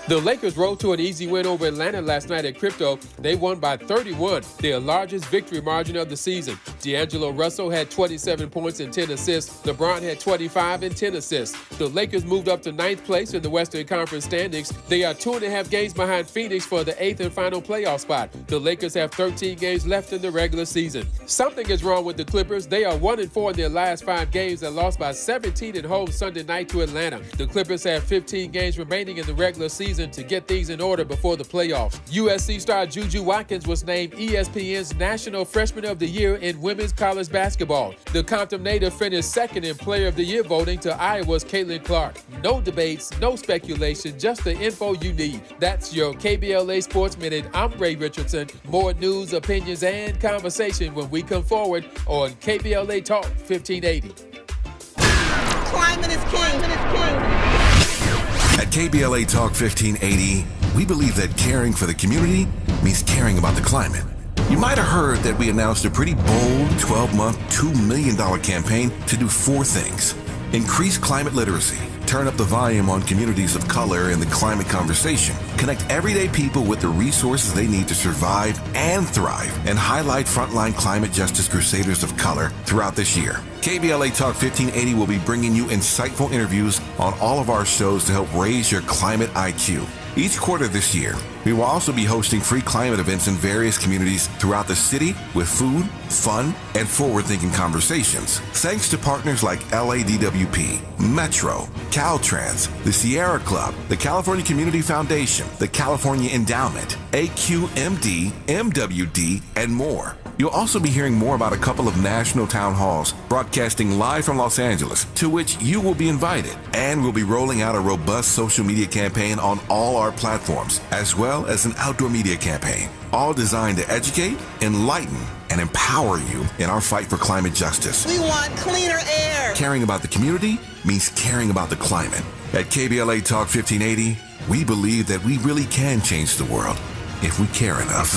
The Lakers rode to an easy win over Atlanta last night at Crypto. They won by 31, their largest victory margin of the season. D'Angelo Russell had 27 points and 10 assists. LeBron had 25 and 10 assists. The Lakers moved up to 9th place in the Western Conference standings. They are 2.5 games behind Phoenix for the 8th and final playoff spot. The Lakers have 13 games left in the regular season. Something is wrong with the Clippers. They are 1-4 in their last 5 games and lost by 17 at home Sunday night to Atlanta. The Clippers have 15 games remaining in the regular season to get things in order before the playoffs. USC star Juju Watkins was named ESPN's National Freshman of the Year in women's college basketball. The Compton native finished second in Player of the Year voting to Iowa's Caitlin Clark. No debates, no speculation, just the info you need. That's your KBLA Sports Minute. I'm Ray Richardson. More news, opinions, and conversation when we come forward on KBLA Talk 1580. Climate is king. At KBLA Talk 1580, we believe that caring for the community means caring about the climate. You might have heard that we announced a pretty bold 12-month, $2 million campaign to do 4 things. Increase climate literacy, turn up the volume on communities of color in the climate conversation, connect everyday people with the resources they need to survive and thrive, and highlight frontline climate justice crusaders of color throughout this year. KBLA Talk 1580 will be bringing you insightful interviews on all of our shows to help raise your climate IQ. Each quarter this year, we will also be hosting free climate events in various communities throughout the city with food, fun, and forward-thinking conversations. Thanks to partners like LADWP, Metro, Caltrans, the Sierra Club, the California Community Foundation, the California Endowment, AQMD, MWD, and more. You'll also be hearing more about a couple of national town halls broadcasting live from Los Angeles, to which you will be invited. And we'll be rolling out a robust social media campaign on all our platforms, as well as an outdoor media campaign, all designed to educate, enlighten, and empower you in our fight for climate justice. We want cleaner air. Caring about the community means caring about the climate. At KBLA Talk 1580, we believe that we really can change the world if we care enough.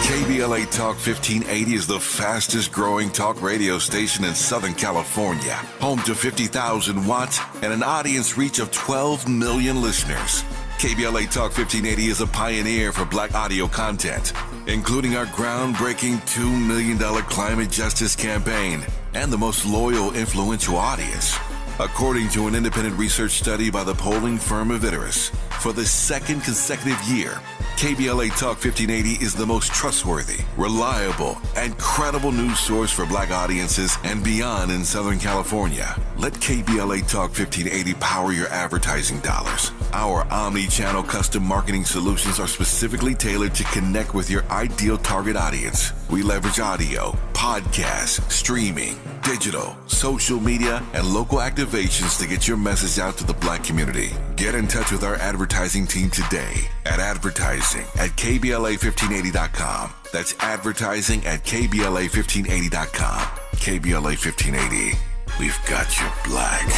KBLA Talk 1580 is the fastest growing talk radio station in Southern California, home to 50,000 watts and an audience reach of 12 million listeners. KBLA Talk 1580 is a pioneer for Black audio content, including our groundbreaking $2 million climate justice campaign and the most loyal, influential audience. According to an independent research study by the polling firm Aviterus, for the second consecutive year, KBLA Talk 1580 is the most trustworthy, reliable, and credible news source for Black audiences and beyond in Southern California. Let KBLA Talk 1580 power your advertising dollars. Our omni-channel custom marketing solutions are specifically tailored to connect with your ideal target audience. We leverage audio, podcasts, streaming, digital, social media, and local activations to get your message out to the Black community. Get in touch with our advertising team today at advertising@KBLA1580.com. That's advertising at KBLA1580.com. KBLA 1580. We've got your Black.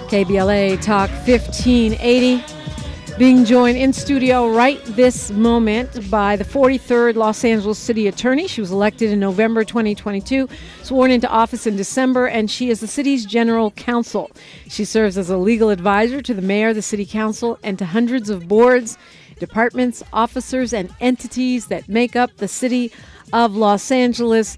KBLA Talk 1580, being joined in studio right this moment by the 43rd Los Angeles City Attorney. She was elected in November 2022, sworn into office in December, and she is the city's general counsel. She serves as a legal advisor to the mayor, the city council, and to hundreds of boards, departments, officers, and entities that make up the city of Los Angeles.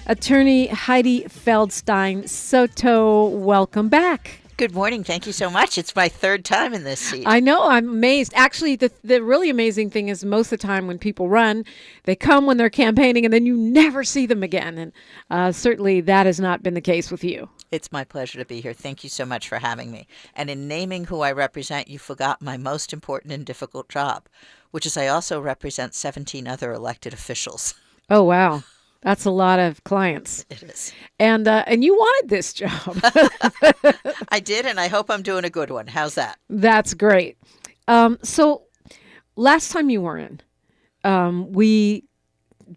Attorney Hydee Feldstein Soto, welcome back. Good morning. Thank you so much. It's my 3rd time in this seat. I know. I'm amazed. Actually, the really amazing thing is most of the time when people run, they come when they're campaigning and then you never see them again. And certainly that has not been the case with you. It's my pleasure to be here. Thank you so much for having me. And in naming who I represent, you forgot my most important and difficult job, which is I also represent 17 other elected officials. Oh, wow. That's a lot of clients. It is. And you wanted this job. I did, and I hope I'm doing a good one. How's that? That's great. So last time you were in, we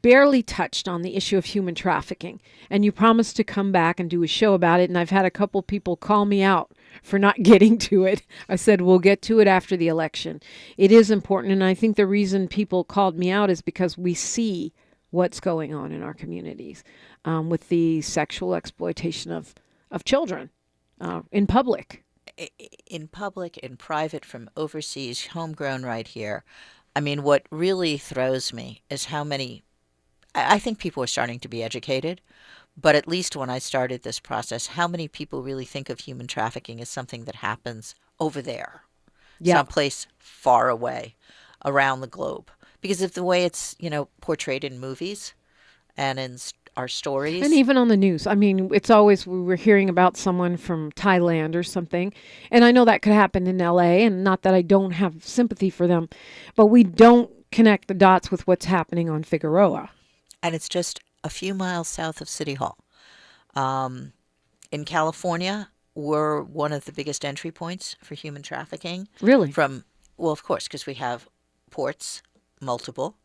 barely touched on the issue of human trafficking, and you promised to come back and do a show about it, and I've had a couple people call me out for not getting to it. I said, we'll get to it after the election. It is important, and I think the reason people called me out is because we see what's going on in our communities with the sexual exploitation of children in public. In public, in private, from overseas, homegrown right here. I mean, what really throws me is how many, I think people are starting to be educated, but at least when I started this process, how many people really think of human trafficking as something that happens over there, someplace far away around the globe. Because of the way it's, portrayed in movies and in our stories. And even on the news. I mean, it's always, we were hearing about someone from Thailand or something. And I know that could happen in LA, and not that I don't have sympathy for them, but we don't connect the dots with what's happening on Figueroa. And it's just a few miles south of City Hall. In California, we're one of the biggest entry points for human trafficking. Really? Well, of course, because we have ports, multiple.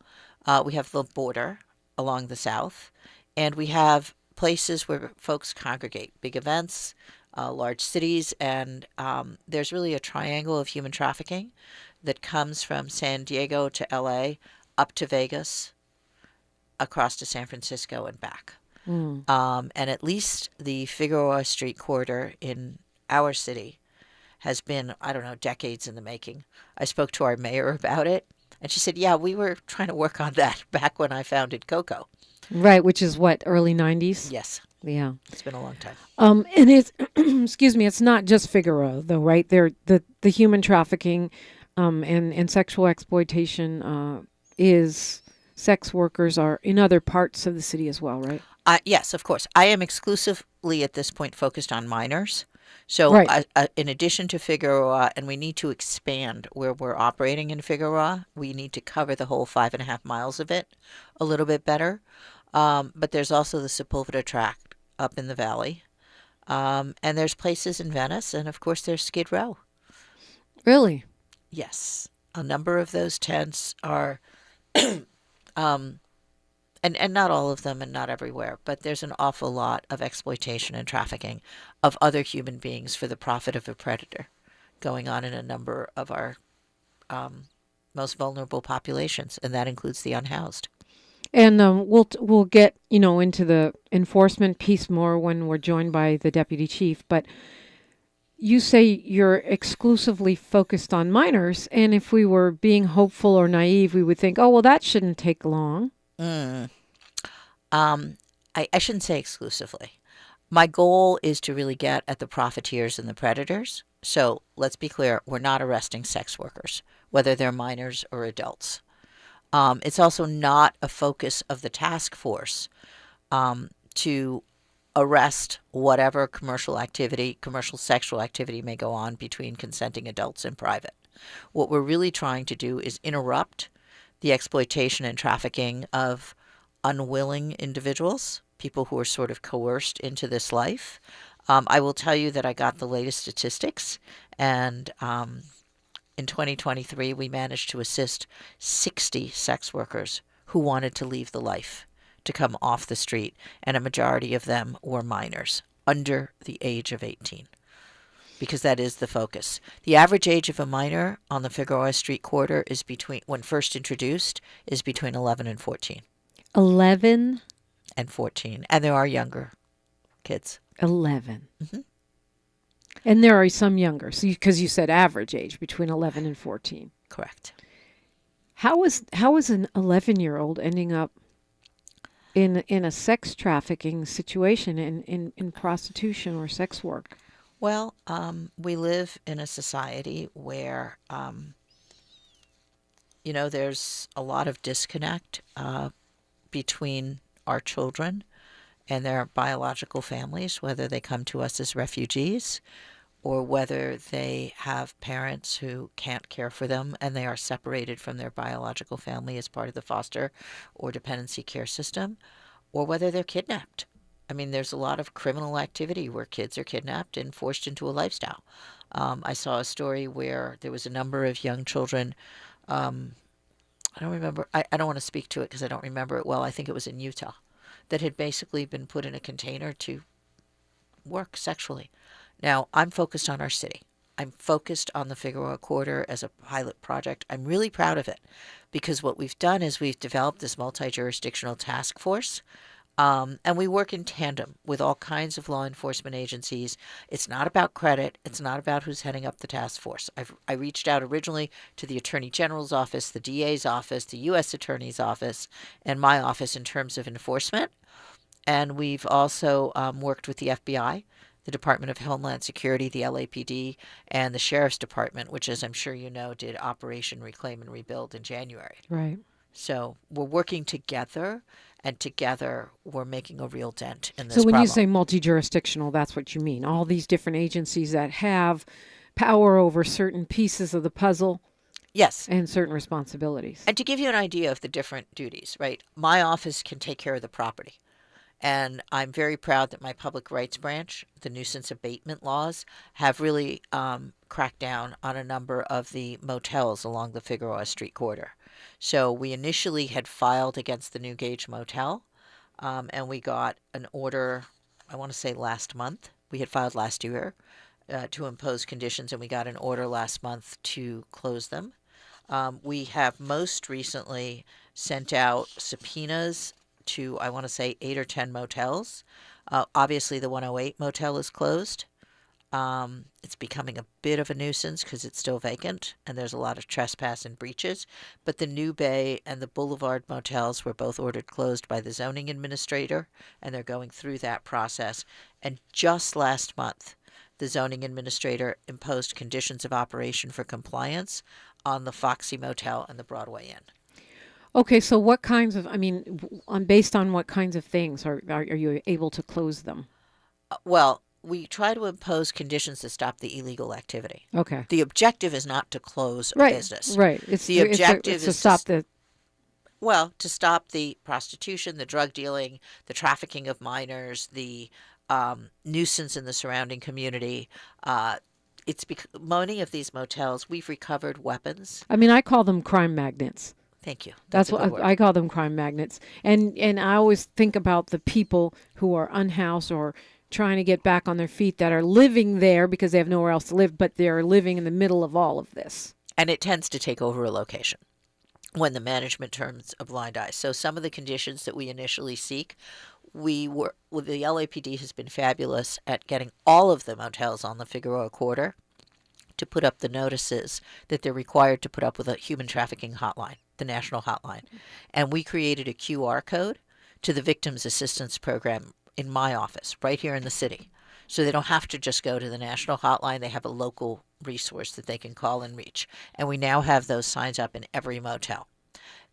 We have the border along the south, and we have places where folks congregate, big events, large cities, and there's really a triangle of human trafficking that comes from San Diego to LA, up to Vegas, across to San Francisco and back. And at least the Figueroa Street corridor in our city has been, I don't know, decades in the making. I spoke to our mayor about it, and she said, yeah, we were trying to work on that back when I founded COCO. Right, which is what, early 90s? Yes. Yeah. It's been a long time. And it's, excuse me, it's not just Figueroa, though, right? The human trafficking and sexual exploitation is, sex workers are in other parts of the city as well, right? Yes, of course. I am exclusively at this point focused on minors. So right. In addition to Figueroa, and we need to expand where we're operating in Figueroa, we need to cover the whole 5.5 miles of it a little bit better. But there's also the Sepulveda tract up in the valley. And there's places in Venice, and of course there's Skid Row. Really? Yes. A number of those tents are... And not all of them and not everywhere, but there's an awful lot of exploitation and trafficking of other human beings for the profit of a predator going on in a number of our most vulnerable populations, and that includes the unhoused. And we'll get into the enforcement piece more when we're joined by the deputy chief, but you say you're exclusively focused on minors, and if we were being hopeful or naive, we would think, oh, well, that shouldn't take long. I shouldn't say exclusively. My goal is to really get at the profiteers and the predators. So let's be clear, we're not arresting sex workers, whether they're minors or adults. It's also not a focus of the task force to arrest whatever commercial sexual activity may go on between consenting adults in private. What we're really trying to do is interrupt the exploitation and trafficking of unwilling individuals, people who are sort of coerced into this life. I will tell you that I got the latest statistics, and in 2023, we managed to assist 60 sex workers who wanted to leave the life, to come off the street, and a majority of them were minors under the age of 18, because that is the focus. The average age of a minor on the Figueroa Street corridor is when first introduced, is between 11 and 14. 11? And 14. And there are younger kids. 11. Mm-hmm. And there are some younger, because you said average age, between 11 and 14. Correct. How is an 11-year-old ending up in a sex trafficking situation, in prostitution or sex work? Well, we live in a society where, there's a lot of disconnect between our children and their biological families, whether they come to us as refugees or whether they have parents who can't care for them and they are separated from their biological family as part of the foster or dependency care system, or whether they're kidnapped. I mean, there's a lot of criminal activity where kids are kidnapped and forced into a lifestyle. I saw a story where there was a number of young children. I don't remember. I don't want to speak to it because I don't remember it well. I think it was in Utah that had basically been put in a container to work sexually. Now, I'm focused on our city. I'm focused on the Figueroa Quarter as a pilot project. I'm really proud of it because what we've done is we've developed this multi-jurisdictional task force. And we work in tandem with all kinds of law enforcement agencies. It's not about credit. It's not about who's heading up the task force. I reached out originally to the Attorney General's office, the DA's office, the U.S. Attorney's office, and my office in terms of enforcement. And we've also worked with the FBI, the Department of Homeland Security, the LAPD, and the Sheriff's Department, which, as I'm sure you know, did Operation Reclaim and Rebuild in January. Right. So we're working together, and together we're making a real dent in this So when problem. you say multi-jurisdictional, that's what you mean. All these different agencies that have power over certain pieces of the puzzle. Yes. And certain responsibilities. And to give you an idea of the different duties, right? My office can take care of the property. And I'm very proud that my public rights branch, the nuisance abatement laws, have really cracked down on a number of the motels along the Figueroa Street corridor. So we initially had filed against the New Gage Motel, and we got an order, I want to say last month. We had filed last year to impose conditions, and we got an order last month to close them. We have most recently sent out subpoenas to, I want to say, 8 or 10 motels. Obviously, the 108 motel is closed. It's becoming a bit of a nuisance because it's still vacant and there's a lot of trespass and breaches. But the New Bay and the Boulevard motels were both ordered closed by the zoning administrator, and they're going through that process. And just last month, the zoning administrator imposed conditions of operation for compliance on the Foxy Motel and the Broadway Inn. Okay, so what kinds of, based on what kinds of things are you able to close them? Well, we try to impose conditions to stop the illegal activity. Okay. The objective is not to close a business. Right. The objective is to stop the... Well, to stop the prostitution, the drug dealing, the trafficking of minors, the nuisance in the surrounding community. Many of these motels, we've recovered weapons. I call them crime magnets. Thank you. That's what I call them, crime magnets. And I always think about the people who are unhoused or trying to get back on their feet that are living there because they have nowhere else to live, but they're living in the middle of all of this. And it tends to take over a location when the management turns a blind eye. So some of the conditions that we initially seek, the LAPD has been fabulous at getting all of the motels on the Figueroa Quarter to put up the notices that they're required to put up with a human trafficking hotline, the national hotline. And we created a QR code to the Victims Assistance Program in my office, right here in the city. So they don't have to just go to the national hotline. They have a local resource that they can call and reach. And we now have those signs up in every motel.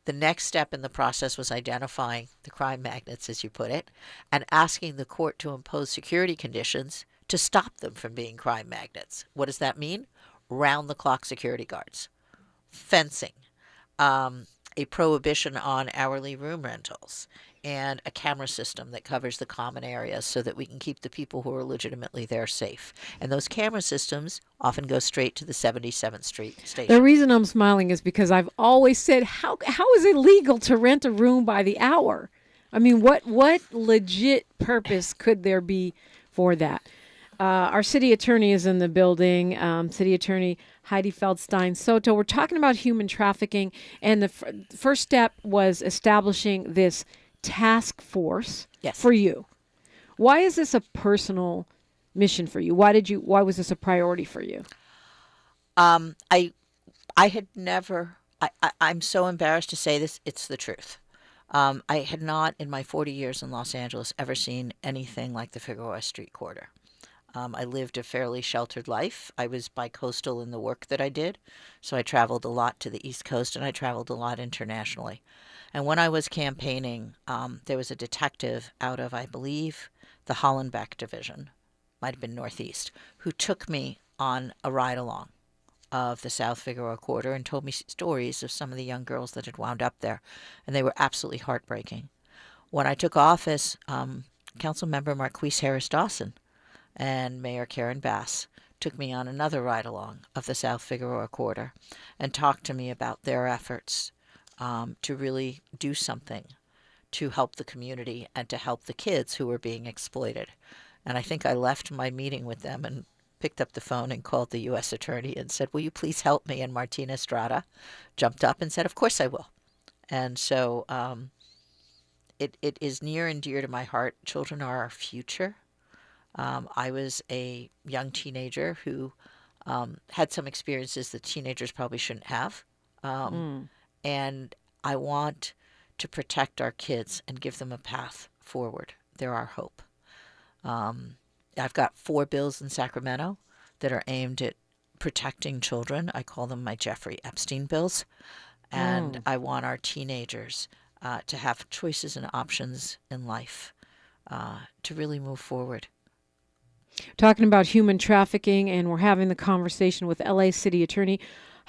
The next step in the process was identifying the crime magnets, as you put it, and asking the court to impose security conditions to stop them from being crime magnets. What does that mean? Round-the-clock security guards, fencing, a prohibition on hourly room rentals, and a camera system that covers the common areas so that we can keep the people who are legitimately there safe. And those camera systems often go straight to the 77th Street station. The reason I'm smiling is because I've always said, how is it legal to rent a room by the hour? What legit purpose could there be for that? Our city attorney is in the building, City Attorney Hydee Feldstein Soto. We're talking about human trafficking, and the first step was establishing this task force for you. Why is this a personal mission for you? Why was this a priority for you? I had never, I'm so embarrassed to say this, it's the truth. I had not, in my 40 years in Los Angeles, ever seen anything like the Figueroa Street corridor. I lived a fairly sheltered life. I was bi-coastal in the work that I did, so I traveled a lot to the East Coast and I traveled a lot internationally. And when I was campaigning, there was a detective out of, I believe, the Hollenbeck Division, might have been Northeast, who took me on a ride-along of the South Figueroa Quarter and told me stories of some of the young girls that had wound up there, and they were absolutely heartbreaking. When I took office, Councilmember Marquise Harris Dawson and Mayor Karen Bass took me on another ride-along of the South Figueroa Quarter and talked to me about their efforts to really do something to help the community and to help the kids who were being exploited. And I think I left my meeting with them and picked up the phone and called the U.S. Attorney and said, "Will you please help me?" And Martina Estrada jumped up and said, "Of course I will." And so it is near and dear to my heart. Children are our future. I was a young teenager who had some experiences that teenagers probably shouldn't have. And I want to protect our kids and give them a path forward. They're our hope. I've got 4 bills in Sacramento that are aimed at protecting children. I call them my Jeffrey Epstein bills. And I want our teenagers to have choices and options in life to really move forward. Talking about human trafficking, and we're having the conversation with LA City Attorney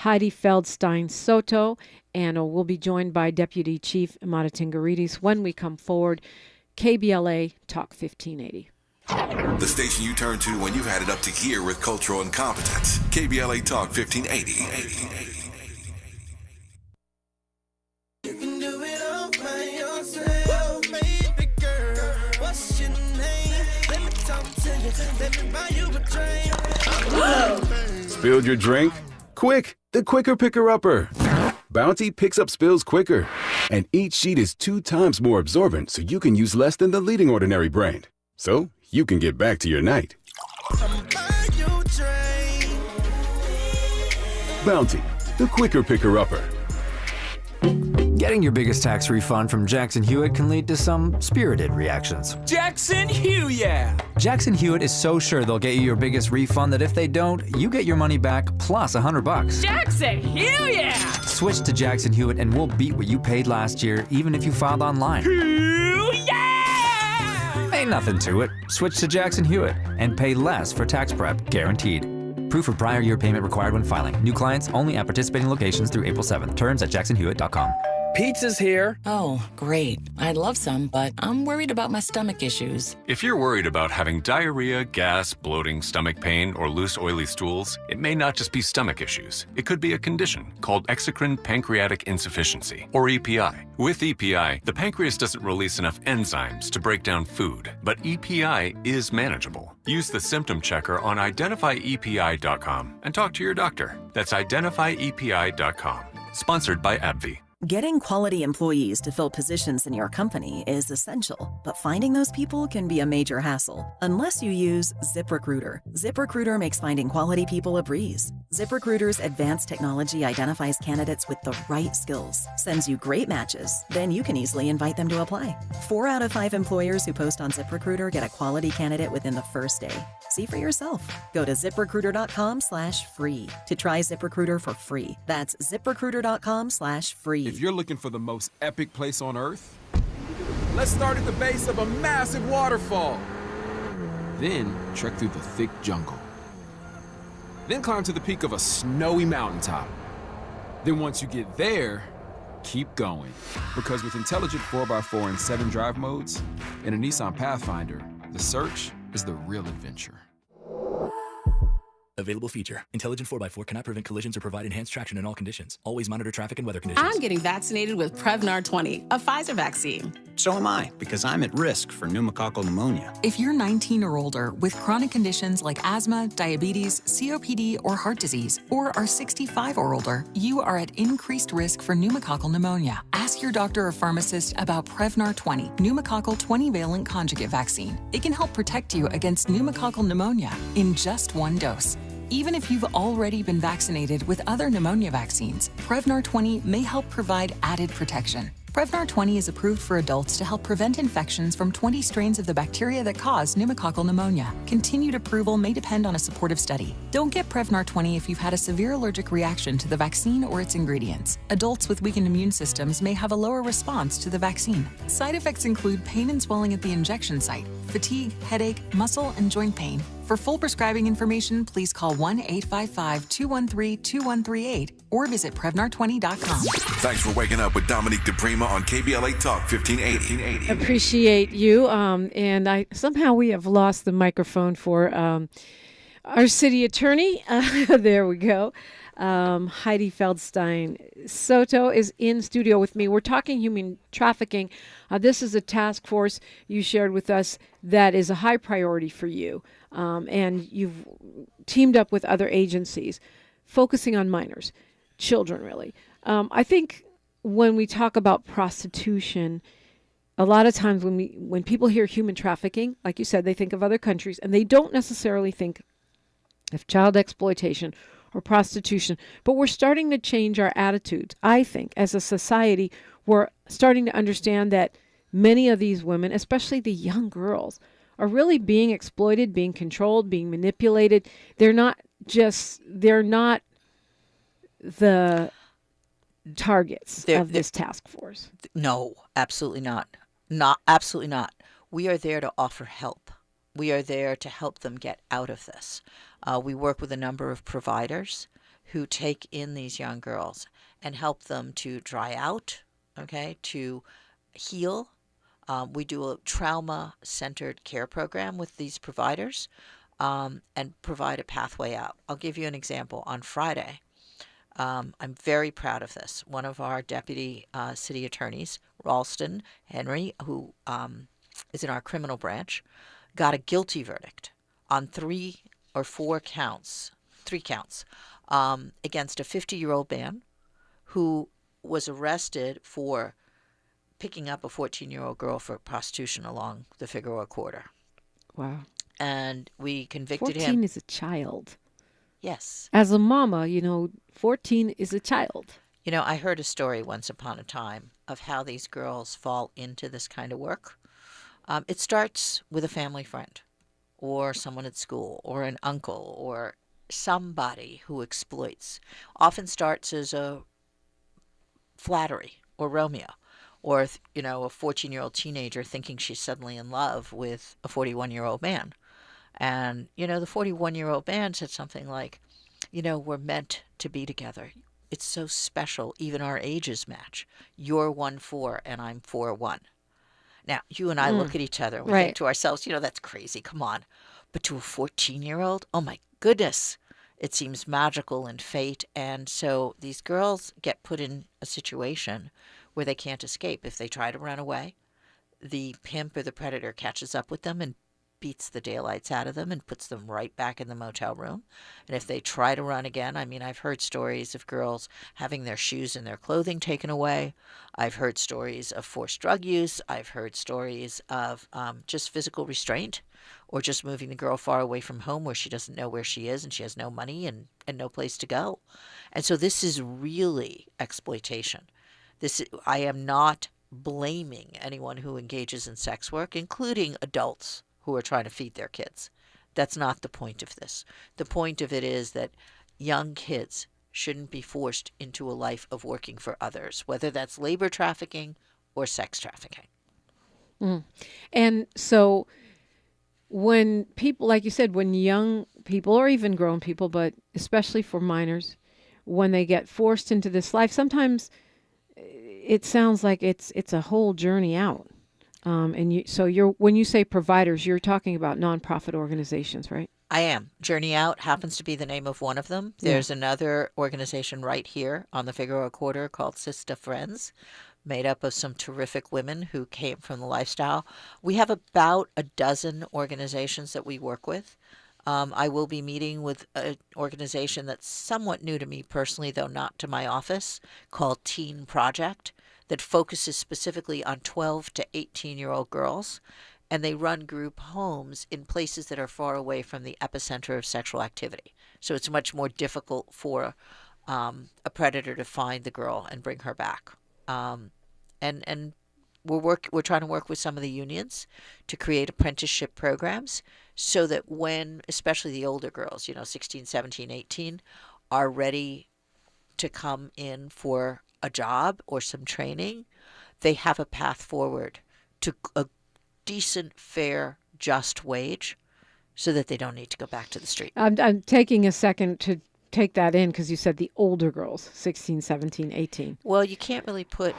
Hydee Feldstein Soto, and we'll be joined by Deputy Chief Emada Tingirides when we come forward. KBLA Talk 1580. The station you turn to when you've had it up to here with cultural incompetence. KBLA Talk 1580. Spilled your drink? Quick, the quicker picker-upper. Bounty picks up spills quicker, and each sheet is 2 times more absorbent, so you can use less than the leading ordinary brand. So you can get back to your night. Bounty, the quicker picker-upper. Getting your biggest tax refund from Jackson Hewitt can lead to some spirited reactions. Jackson Hewitt! Jackson Hewitt is so sure they'll get you your biggest refund that if they don't, you get your money back plus $100. Jackson Hewitt! Switch to Jackson Hewitt and we'll beat what you paid last year, even if you filed online. Ain't nothing to it. Switch to Jackson Hewitt and pay less for tax prep, guaranteed. Proof of prior year payment required when filing. New clients only at participating locations through April 7th. Terms at jacksonhewitt.com. Pizza's here. Oh, great. I'd love some, but I'm worried about my stomach issues. If you're worried about having diarrhea, gas, bloating, stomach pain, or loose, oily stools, it may not just be stomach issues. It could be a condition called exocrine pancreatic insufficiency, or EPI. With EPI, the pancreas doesn't release enough enzymes to break down food, but EPI is manageable. Use the symptom checker on identifyepi.com and talk to your doctor. That's identifyepi.com. Sponsored by AbbVie. Getting quality employees to fill positions in your company is essential, but finding those people can be a major hassle unless you use ZipRecruiter. ZipRecruiter makes finding quality people a breeze. ZipRecruiter's advanced technology identifies candidates with the right skills, sends you great matches, then you can easily invite them to apply. 4 out of 5 employers who post on ZipRecruiter get a quality candidate within the first day. See for yourself. Go to ZipRecruiter.com/free to try ZipRecruiter for free. That's ZipRecruiter.com/free. If you're looking for the most epic place on Earth, let's start at the base of a massive waterfall. Then trek through the thick jungle. Then climb to the peak of a snowy mountaintop. Then once you get there, keep going. Because with intelligent 4x4 and 7 drive modes and a Nissan Pathfinder, the search is the real adventure. Available feature. Intelligent 4x4 cannot prevent collisions or provide enhanced traction in all conditions. Always monitor traffic and weather conditions. I'm getting vaccinated with Prevnar 20, a Pfizer vaccine. So am I, because I'm at risk for pneumococcal pneumonia. If you're 19 or older with chronic conditions like asthma, diabetes, COPD, or heart disease, or are 65 or older, you are at increased risk for pneumococcal pneumonia. Ask your doctor or pharmacist about Prevnar 20, pneumococcal 20-valent conjugate vaccine. It can help protect you against pneumococcal pneumonia in just 1 dose. Even if you've already been vaccinated with other pneumonia vaccines, Prevnar 20 may help provide added protection. Prevnar 20 is approved for adults to help prevent infections from 20 strains of the bacteria that cause pneumococcal pneumonia. Continued approval may depend on a supportive study. Don't get Prevnar 20 if you've had a severe allergic reaction to the vaccine or its ingredients. Adults with weakened immune systems may have a lower response to the vaccine. Side effects include pain and swelling at the injection site, fatigue, headache, muscle, and joint pain. For full prescribing information, please call 1-855-213-2138 or visit Prevnar20.com. Thanks for waking up with Dominique DePrima on KBLA Talk 1580. Appreciate you. And somehow we have lost the microphone for our city attorney. There we go. Hydee Feldstein Soto is in studio with me. We're talking human trafficking. This is a task force you shared with us that is a high priority for you. And you've teamed up with other agencies focusing on minors, children, really. I think when we talk about prostitution, a lot of times when people hear human trafficking, like you said, they think of other countries, and they don't necessarily think of child exploitation or prostitution. But we're starting to change our attitudes. I think as a society, we're starting to understand that many of these women, especially the young girls, are really being exploited, being controlled, being manipulated. They're not the targets of this task force. No, absolutely not. Absolutely not. We are there to offer help. We are there to help them get out of this. We work with a number of providers who take in these young girls and help them to dry out, to heal. We do a trauma-centered care program with these providers and provide a pathway out. I'll give you an example. On Friday, I'm very proud of this. One of our deputy city attorneys, Ralston Henry, who is in our criminal branch, got a guilty verdict on 3 counts against a 50-year-old man who was arrested for picking up a 14-year-old girl for prostitution along the Figueroa Quarter. Wow. And we convicted him. 14 is a child. Yes. As a mama, 14 is a child. I heard a story once upon a time of how these girls fall into this kind of work. It starts with a family friend or someone at school or an uncle or somebody who exploits. Often starts as a flattery or Romeo or, a 14-year-old teenager thinking she's suddenly in love with a 41-year-old man. And, the 41-year-old man said something like, we're meant to be together. It's so special. Even our ages match. You're 1'4" and I'm 4'1". Now, you and I look at each other and we think to ourselves, that's crazy. Come on. But to a 14-year-old, oh my goodness, it seems magical and fate. And so these girls get put in a situation where they can't escape. If they try to run away, the pimp or the predator catches up with them and beats the daylights out of them and puts them right back in the motel room. And if they try to run again, I've heard stories of girls having their shoes and their clothing taken away. I've heard stories of forced drug use. I've heard stories of just physical restraint or just moving the girl far away from home where she doesn't know where she is and she has no money and no place to go. And so this is really exploitation. I am not blaming anyone who engages in sex work, including adults who are trying to feed their kids. That's not the point of this. The point of it is that young kids shouldn't be forced into a life of working for others, whether that's labor trafficking or sex trafficking. And so when people, like you said, when young people or even grown people, but especially for minors, when they get forced into this life, sometimes it sounds like it's a whole journey out. When you say providers, you're talking about nonprofit organizations, right? I am. Journey Out happens to be the name of one of them. There's another organization right here on the Figueroa Quarter called Sister Friends, made up of some terrific women who came from the lifestyle. We have about a dozen organizations that we work with. I will be meeting with an organization that's somewhat new to me personally, though not to my office, called Teen Project, that focuses specifically on 12 to 18-year-old girls. And they run group homes in places that are far away from the epicenter of sexual activity. So it's much more difficult for a predator to find the girl and bring her back. And and we're trying to work with some of the unions to create apprenticeship programs so that when, especially the older girls, 16, 17, 18, are ready to come in for a job or some training, they have a path forward to a decent, fair, just wage so that they don't need to go back to the street. I'm taking a second to take that in because you said the older girls, 16, 17, 18. Well, you can't really put...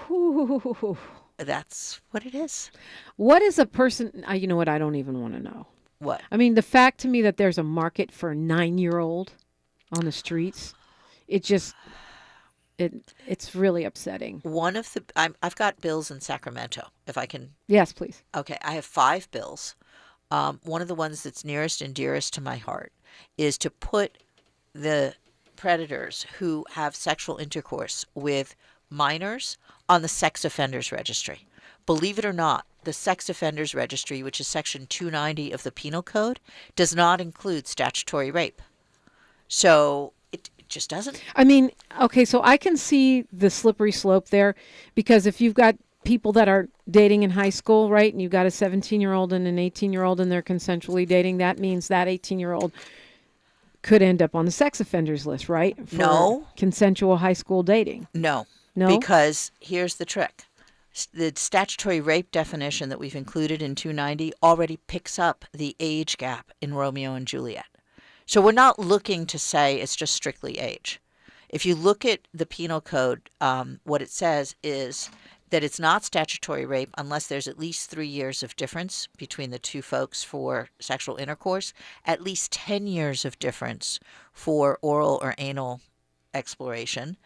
That's what it is. What is a person... you know what? I don't even want to know. What? I mean, the fact to me that there's a market for a 9-year-old on the streets, it just... It's really upsetting. One of the... I've got bills in Sacramento, if I can... Yes, please. Okay, I have 5 bills. One of the ones that's nearest and dearest to my heart is to put the predators who have sexual intercourse with minors on the sex offenders registry. Believe it or not, the sex offenders registry, which is section 290 of the Penal Code, does not include statutory rape. So it just doesn't. I mean, okay, so I can see the slippery slope there because if you've got people that are dating in high school, right, and you've got a 17-year-old and an 18-year-old and they're consensually dating, that means that 18-year-old could end up on the sex offenders list, right? For No. Consensual high school dating. No. No? Because here's the trick. The statutory rape definition that we've included in 290 already picks up the age gap in Romeo and Juliet. So we're not looking to say it's just strictly age. If you look at the Penal Code, what it says is that it's not statutory rape unless there's at least 3 years of difference between the two folks for sexual intercourse, at least 10 years of difference for oral or anal exploration,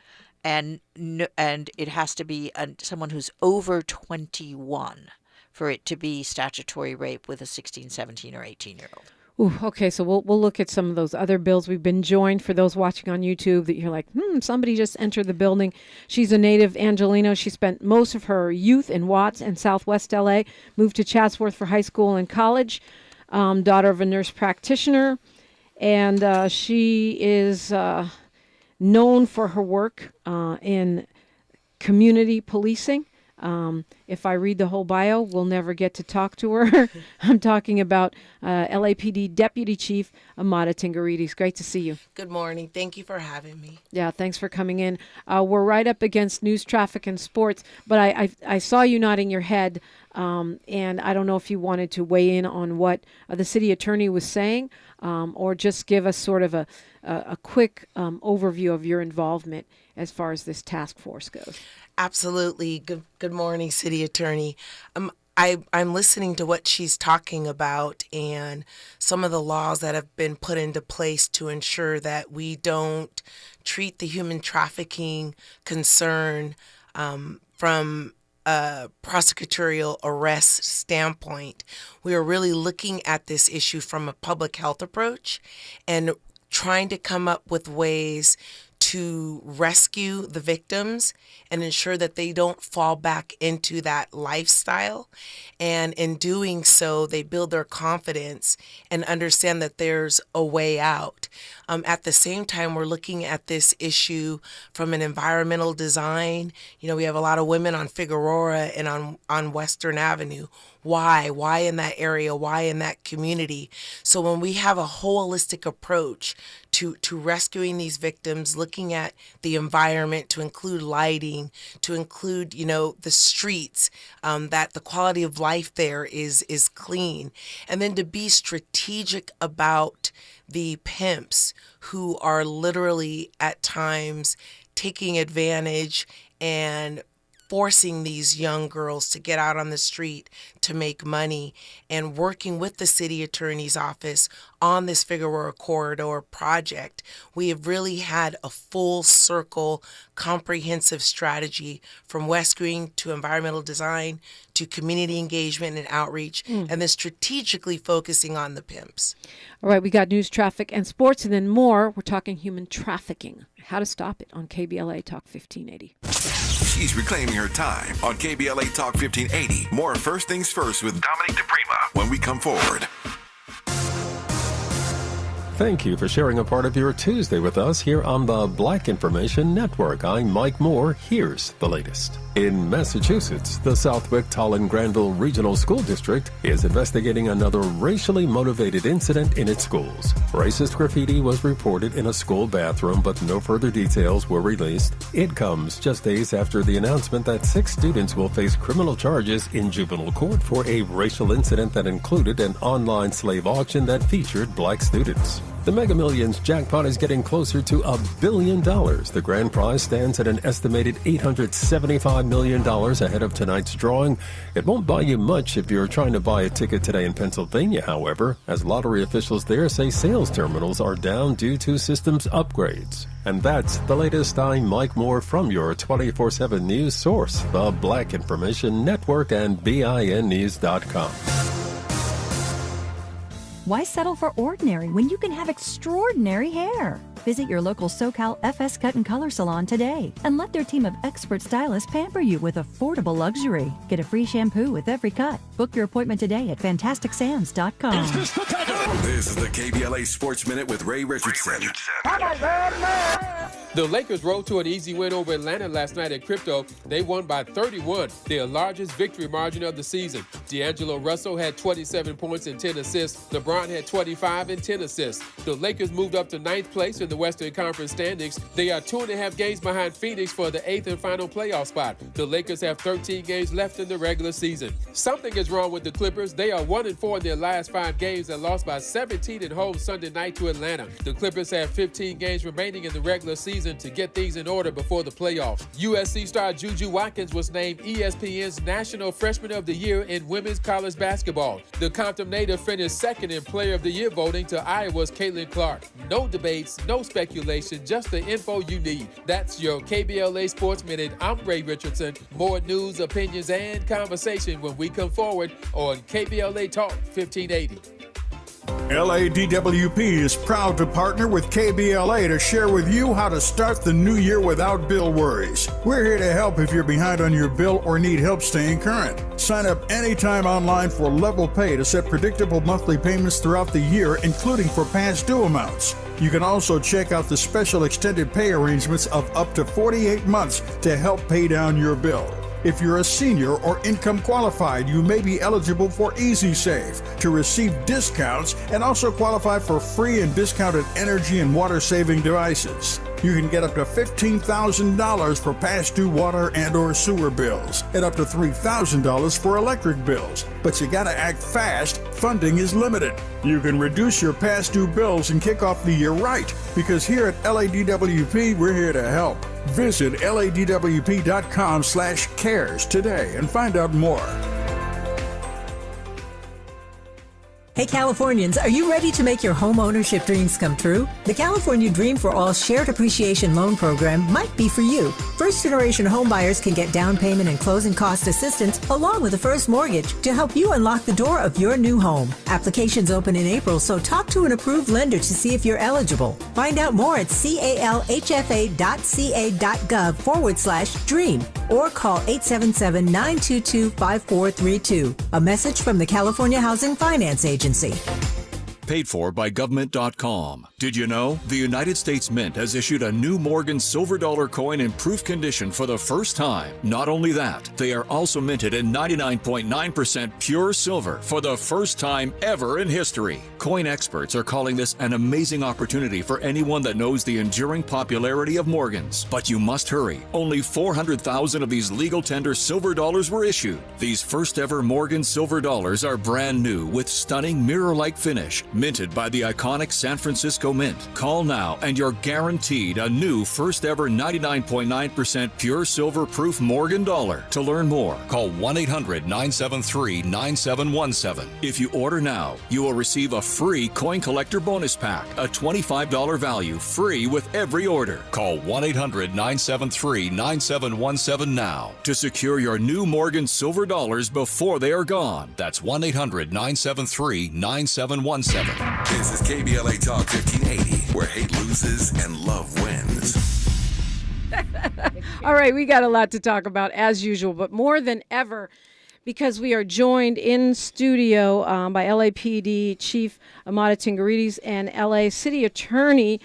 and it has to be someone who's over 21 for it to be statutory rape with a 16, 17, or 18-year-old. Ooh, okay, so we'll look at some of those other bills. We've been joined, for those watching on YouTube, that you're like, somebody just entered the building. She's a native Angeleno. She spent most of her youth in Watts and Southwest LA, moved to Chatsworth for high school and college, daughter of a nurse practitioner, and she is known for her work in community policing. If I read the whole bio, we'll never get to talk to her. I'm talking about LAPD Deputy Chief Emada Tingirides. Great to see you. Good morning. Thank you for having me. Yeah, thanks for coming in. We're right up against news, traffic, and sports, but I saw you nodding your head, and I don't know if you wanted to weigh in on what the city attorney was saying, or just give us sort of a quick overview of your involvement as far as this task force goes. Absolutely. Good morning, City Attorney. I'm listening to what she's talking about and some of the laws that have been put into place to ensure that we don't treat the human trafficking concern from a prosecutorial arrest standpoint. We are really looking at this issue from a public health approach and trying to come up with ways to rescue the victims and ensure that they don't fall back into that lifestyle. And in doing so, they build their confidence and understand that there's a way out. At the same time, we're looking at this issue from an environmental design. We have a lot of women on Figueroa and on Western Avenue. Why? Why in that area? Why in that community? So when we have a holistic approach to rescuing these victims, looking at the environment to include lighting, to include, the streets, that the quality of life there is clean. And then to be strategic about the pimps who are literally at times taking advantage and forcing these young girls to get out on the street to make money, and working with the city attorney's office on this Figueroa Corridor project. We have really had a full circle, comprehensive strategy from rescuing to environmental design to community engagement and outreach, and then strategically focusing on the pimps. All right, we got news, traffic, and sports, and then more. We're talking human trafficking, how to stop it on KBLA Talk 1580. She's reclaiming her time on KBLA Talk 1580. More First Things First with Dominique DePrima when we come forward. thank you for sharing a part of your Tuesday with us here on the Black Information Network. I'm Mike Moore. Here's the latest. In Massachusetts, the Southwick-Tolland-Granville Regional School District is investigating another racially motivated incident in its schools. Racist graffiti was reported in a school bathroom, but no further details were released. It comes just days after the announcement that 6 students will face criminal charges in juvenile court for a racial incident that included an online slave auction that featured black students. The Mega Millions jackpot is getting closer to $1 billion. The grand prize stands at an estimated $875 million ahead of tonight's drawing. It won't buy you much if you're trying to buy a ticket today in Pennsylvania, however, as lottery officials there say sales terminals are down due to systems upgrades. And that's the latest. I'm Mike Moore from your 24/7 news source, the Black Information Network and BINnews.com. Why settle for ordinary when you can have extraordinary hair? Visit your local SoCal FS Cut and Color Salon today and let their team of expert stylists pamper you with affordable luxury. Get a free shampoo with every cut. Book your appointment today at fantasticsams.com. This is the KBLA Sports Minute with Ray Richardson. The Lakers rode to an easy win over Atlanta last night at Crypto. They won by 31, their largest victory margin of the season. D'Angelo Russell had 27 points and 10 assists. LeBron had 25 and 10 assists. The Lakers moved up to 9th place in the Western Conference standings. They are 2.5 games behind Phoenix for the 8th and final playoff spot. The Lakers have 13 games left in the regular season. Something is wrong with the Clippers. They are 1-4 in their last 5 games and lost by 17 at home Sunday night to Atlanta. The Clippers have 15 games remaining in the regular season to get things in order before the playoffs. USC star Juju Watkins was named ESPN's National Freshman of the Year in women's college basketball. The Compton native finished second in Player of the Year voting to Iowa's Caitlin Clark. No debates, no speculation, just the info you need. That's your KBLA Sports Minute. I'm Ray Richardson. More news, opinions, and conversation when we come forward on KBLA Talk 1580. LADWP is proud to partner with KBLA to share with you how to start the new year without bill worries. We're here to help if you're behind on your bill or need help staying current. Sign up anytime online for Level Pay to set predictable monthly payments throughout the year, including for past due amounts. You can also check out the special extended pay arrangements of up to 48 months to help pay down your bill. If you're a senior or income qualified, you may be eligible for Easy Save to receive discounts and also qualify for free and discounted energy and water saving devices. You can get up to $15,000 for past due water and or sewer bills and up to $3,000 for electric bills. But you gotta act fast. Funding is limited. You can reduce your past due bills and kick off the year right, because here at LADWP, we're here to help. Visit ladwp.com/cares today and find out more. Hey Californians, are you ready to make your home ownership dreams come true? The California Dream for All Shared Appreciation Loan Program might be for you. First-generation homebuyers can get down payment and closing cost assistance along with a first mortgage to help you unlock the door of your new home. Applications open in April, so talk to an approved lender to see if you're eligible. Find out more at calhfa.ca.gov/dream or call 877-922-5432. A message from the California Housing Finance Agency. Paid for by government.com. Did you know the United States Mint has issued a new Morgan silver dollar coin in proof condition for the first time? Not only that, they are also minted in 99.9% pure silver for the first time ever in history. Coin experts are calling this an amazing opportunity for anyone that knows the enduring popularity of Morgans. But you must hurry. Only 400,000 of these legal tender silver dollars were issued. These first ever Morgan silver dollars are brand new with stunning mirror-like finish, minted by the iconic San Francisco Mint. Call now and you're guaranteed a new first ever 99.9% pure silver proof Morgan dollar. To learn more, call 1-800-973-9717. If you order now, you will receive a free coin collector bonus pack, a $25 value, free with every order. Call 1-800-973-9717 now to secure your new Morgan silver dollars before they are gone. That's 1-800-973-9717. This is KBLA Talk 1580, where hate loses and love wins. All right, we got a lot to talk about as usual, but more than ever, because we are joined in studio by LAPD Chief Emada Tingirides and LA City Attorney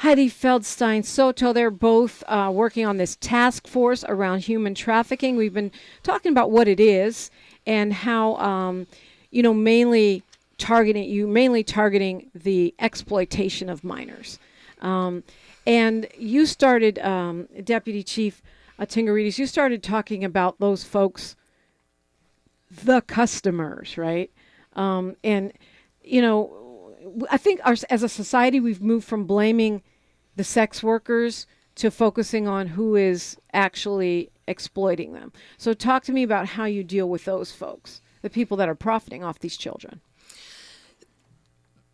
Hydee Feldstein Soto. They're both working on this task force around human trafficking. We've been talking about what it is and how, mainly targeting the exploitation of minors. And you started, Deputy Chief Tingirides, you started talking about those folks, the customers, right? I think as a society, we've moved from blaming the sex workers to focusing on who is actually exploiting them. So talk to me about how you deal with those folks, the people that are profiting off these children.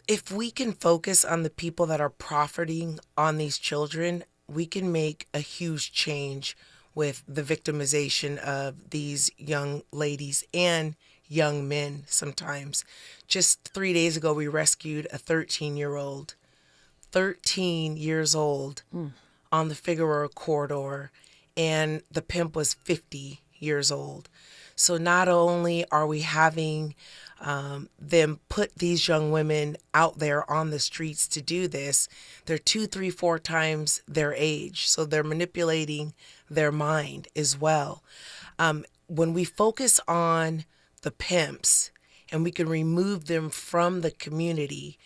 If we can focus on the people that are profiting on these children, we can make a huge change with the victimization of these young ladies and young men sometimes. Just 3 days ago, we rescued a 13-year-old, 13 years old, on the Figueroa corridor, and the pimp was 50 years old. So not only are we having them put these young women out there on the streets to do this, they're 2, 3, 4 times their age. So they're manipulating their mind as well. When we focus on the pimps and we can remove them from the community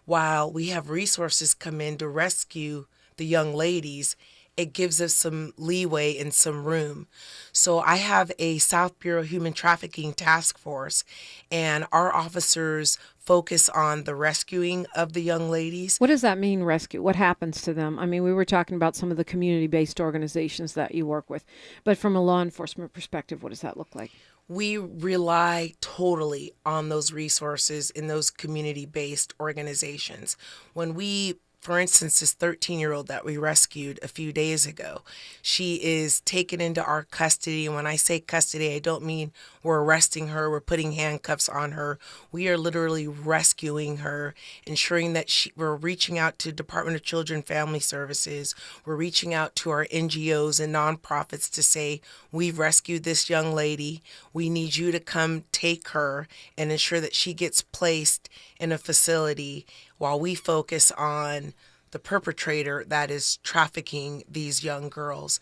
while we have resources come in to rescue the young ladies, it gives us some leeway and some room. So I have a South Bureau Human Trafficking Task Force, and our officers focus on the rescuing of the young ladies. What does that mean, rescue? What happens to them? I mean, we were talking about some of the community-based organizations that you work with, but from a law enforcement perspective, what does that look like? We rely totally on those resources in those community-based organizations. When we, for instance, this 13-year-old that we rescued a few days ago, she is taken into our custody. And when I say custody, I don't mean we're arresting her, we're putting handcuffs on her. We are literally rescuing her, ensuring that we're reaching out to Department of Children and Family Services. We're reaching out to our NGOs and nonprofits to say, we've rescued this young lady. We need you to come take her and ensure that she gets placed in a facility while we focus on the perpetrator that is trafficking these young girls.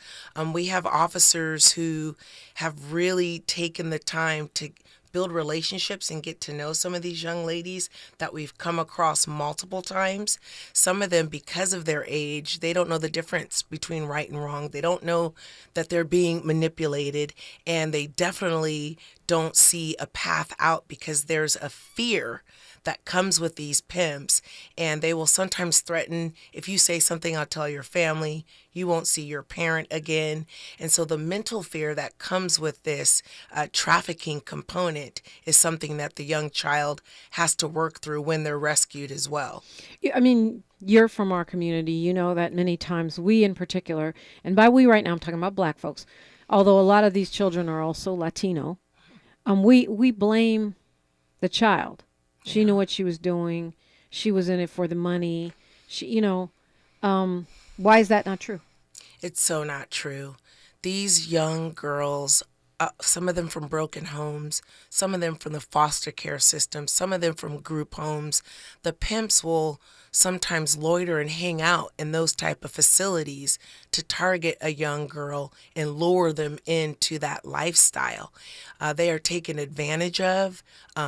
We have officers who have really taken the time to build relationships and get to know some of these young ladies that we've come across multiple times. Some of them, because of their age, they don't know the difference between right and wrong. They don't know that they're being manipulated, and they definitely don't see a path out because there's a fear that comes with these pimps, and they will sometimes threaten, if you say something, I'll tell your family, you won't see your parent again. And so the mental fear that comes with this trafficking component is something that the young child has to work through when they're rescued as well. I mean, you're from our community. You know that many times we in particular, and by we right now I'm talking about black folks, although a lot of these children are also Latino, we blame the child. She knew what she was doing. She was in it for the money. Why is that not true? It's so not true. These young girls, some of them from broken homes, some of them from the foster care system, some of them from group homes. The pimps will sometimes loiter and hang out in those type of facilities to target a young girl and lure them into that lifestyle. They are taken advantage of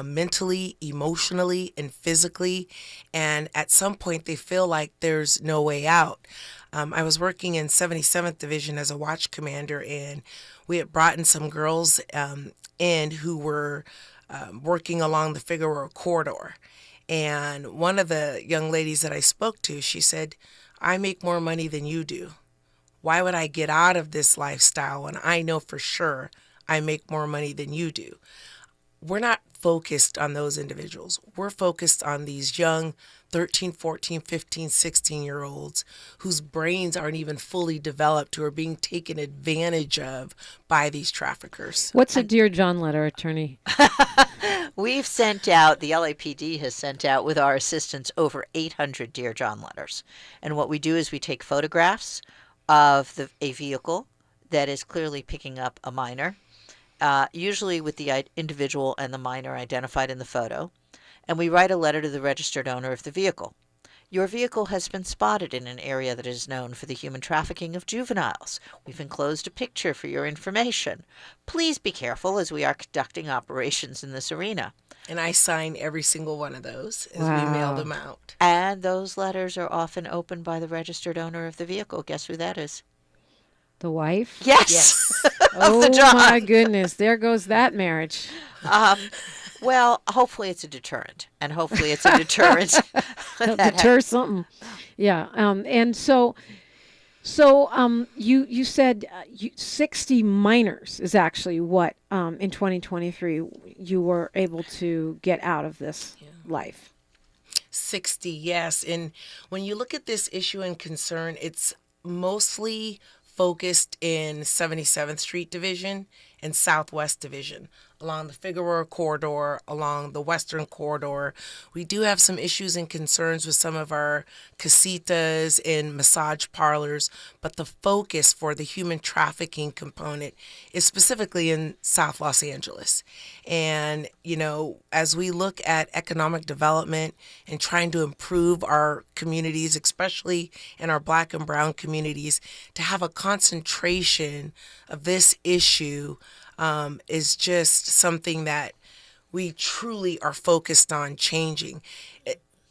mentally, emotionally, and physically, and at some point they feel like there's no way out. I was working in 77th Division as a watch commander, and we had brought in some girls in who were working along the Figueroa corridor. And one of the young ladies that I spoke to, she said, I make more money than you do. Why would I get out of this lifestyle when I know for sure I make more money than you do? We're not focused on those individuals. We're focused on these young 13, 14, 15, 16-year-olds whose brains aren't even fully developed, who are being taken advantage of by these traffickers. What's a Dear John letter, attorney? We've sent out, the LAPD has sent out with our assistants over 800 Dear John letters. And what we do is we take photographs of a vehicle that is clearly picking up a minor, usually with the individual and the minor identified in the photo, and we write a letter to the registered owner of the vehicle. Your vehicle has been spotted in an area that is known for the human trafficking of juveniles. We've enclosed a picture for your information. Please be careful as we are conducting operations in this arena. And I sign every single one of those as we mail them out. And those letters are often opened by the registered owner of the vehicle. Guess who that is? The wife? Yes. Oh, my goodness. There goes that marriage. Well, hopefully it's a deterrent, and hopefully it's a deterrent. Deter something. Yeah. And so you said 60 minors is actually what in 2023 you were able to get out of this life. 60, yes. And when you look at this issue and concern, it's mostly focused in 77th Street Division and Southwest Division, along the Figueroa corridor, along the Western corridor. We do have some issues and concerns with some of our casitas and massage parlors, but the focus for the human trafficking component is specifically in South Los Angeles. And, you know, as we look at economic development and trying to improve our communities, especially in our Black and Brown communities, to have a concentration of this issue is just something that we truly are focused on changing.